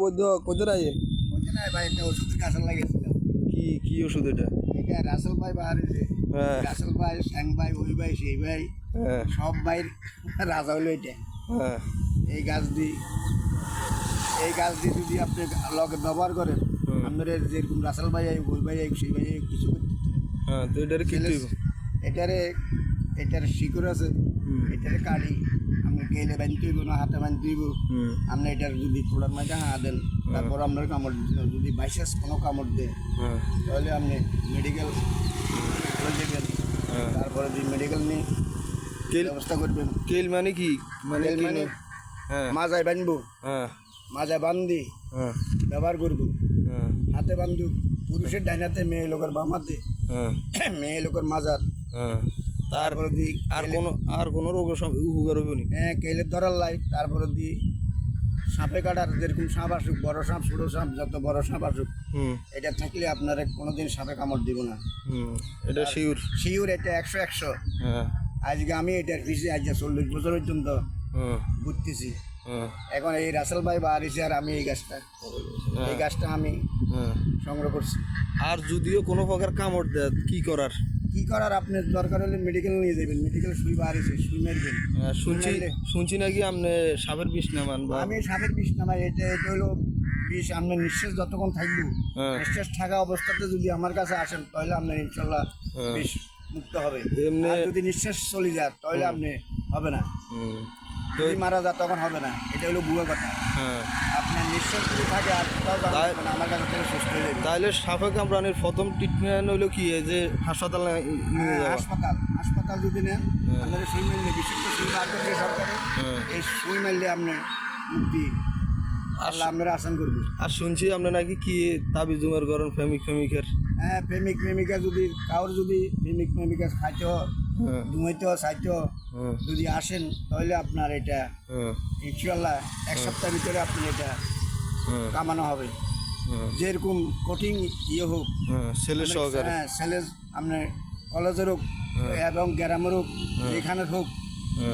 বৈদ্য কোথায় রায় নাই ভাই একটা ওষুধের গাছ লাগিয়েছিলাম। কি ওষুধ এটা? এটা রাসেল ভাই বাহার হয়েছে। হ্যাঁ রাসেল ভাই, শ্যাং ভাই, ওই ভাই, সেই ভাই, হ্যাঁ সব ভাইয়ের রাজা হলো এটা। হ্যাঁ এই গাছ দিয়ে যদি আপনি লগে ব্যবহার করেন, আপনাদের যেরকম রাসেল ভাই আই, ওই ভাই আই, সেই ভাই আই কিছু করতে পারে। হ্যাঁ, তো এটার কি দিব? এটার শিকড় আছে, এটারে কাটি আপনি গেলে বাঁধতে হইব না হাতে বাঁধতে হইব। আপনি এটার যদি থোড়ার মাঝে দেন, তারপর আপনার কামড় দিতে হবে। যদি বাইচান্স কোনো কামড় দেয় তাহলে আপনি মেডিকেল যাবেন, তারপরে যদি মেডিকেল নিয়ে ব্যবস্থা করবেন। কেল মানে কি? মানে কেল মানে হ্যাঁ মাজায় বাঁধবো, হ্যাঁ মাজায় বান্ধি হ্যাঁ ব্যবহার করবো। হ্যাঁ হাতে বান্ধু পুরুষের ডাইনাতে, মেয়ে লোকের বাম হাতে, হ্যাঁ মেয়ে লোকের মাজার। হ্যাঁ, তারপরে দি আর কোনো রোগ উপকার হবে নি? হ্যাঁ, কেলের ধরার লাই। তারপরে দি সাপে কাটার, যেরকম সাপ আসুক, বড় সাপ, ছোটো সাপ, যত বড় সাপ আসুক, এটা থাকলে আপনার কোনোদিন সাপে কামড় দিব না। এটা শিওর এটা 100। হ্যাঁ আজকে আমি এটার পিছিয়ে আজ 40 বছর পর্যন্ত ঘুরতেছি। এখন এই রাসেল ভাই বাড়িছে আর আমি এই গাছটা আমি সংগ্রহ করছি। আর যদিও কোনো প্রকার কামড় দেয় কি করার? আপনার দরকার হলে মেডিকেল নিয়ে যাবেন। মেডিকেল সুই বাড়িছে, সুই মারবেন। শুনছি নাকি আপনি সাপের বিষ নামান? আমি সাপের বিষ নামাই। এটা হলো বিষ। আপনার নিঃশ্বাস যতক্ষণ থাকবো, নিঃশ্বাস থাকা অবস্থাতে যদি আমার কাছে আসেন, তাহলে আপনার ইনশাল্লাহ বিষ মুক্ত হবে। আর যদি নিঃশ্বাস চলে যায় তাহলে আপনি হবে না। যদি মারা যায় তখন হবে না। এটা হলো ভুয়া কথা। আপনার নিঃশ্বাস যদি থাকে আর আমার কাছে থেকে সুস্থ হয়ে যাবে। তাহলে সাপে কামড়ানোর প্রথম ট্রিটমেন্ট হলো কি? এই যে হাসপাতাল নিয়ে যাওয়া? হাসপাতাল যদি নেন, আপনাদের সুই মারলে, বিশেষ করে সুই বার করবে সরকারে, এই সুই মারলে আপনার মুক্তি আল্লাহ আপনারা আসান করবে। আর শুনছি আপনার নাকি কি তাবিজ জুমার করেন প্রেমিকের? হ্যাঁ, প্রেমিকা যদি কারোর যদি প্রেমিকা খাইতে ঘুমাইতে চাইতে যদি আসেন, তাহলে আপনার এটা ইনশাল্লাহ 1 সপ্তাহের ভিতরে আপনি এটা কামানো হবে। যেরকম কঠিন ইয়ে হোক, ছেলে সহকারে, হ্যাঁ, ছেলে আপনার কলেজের হোক এবং গ্রামের হোক, যেখানে হোক,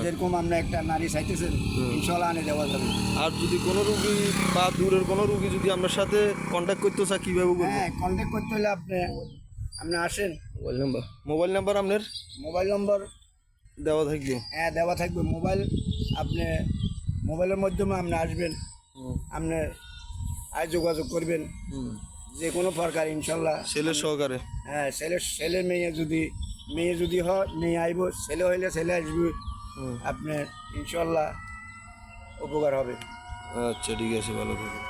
যেরকম আমরা একটা নারী চাইতেছেন, ইনশাল্লাহ আনে দেওয়া যাবে। আর যদি কোনো রুগী বা দূরের কোনো রুগী যদি আপনার সাথে কন্ট্যাক্ট করতে চায় কীভাবে করবে? হ্যাঁ, কন্ট্যাক্ট করতে হলে আপনি আসেন। মোবাইল নাম্বার আপনার? মোবাইল নম্বর দেওয়া থাকবে? হ্যাঁ, দেওয়া থাকবে। আপনি মোবাইলের মাধ্যমে আপনি আসবেন, আপনি আজ যোগাযোগ করবেন যে কোনো প্রকার, ইনশাল্লাহ ছেলে সহকারে। হ্যাঁ, ছেলে মেয়ে যদি হয় মেয়ে আইব, ছেলে হইলে ছেলে আসবে, আপনার ইনশাল্লাহ উপকার হবে। আচ্ছা, ঠিক আছে, ভালো থাকবে।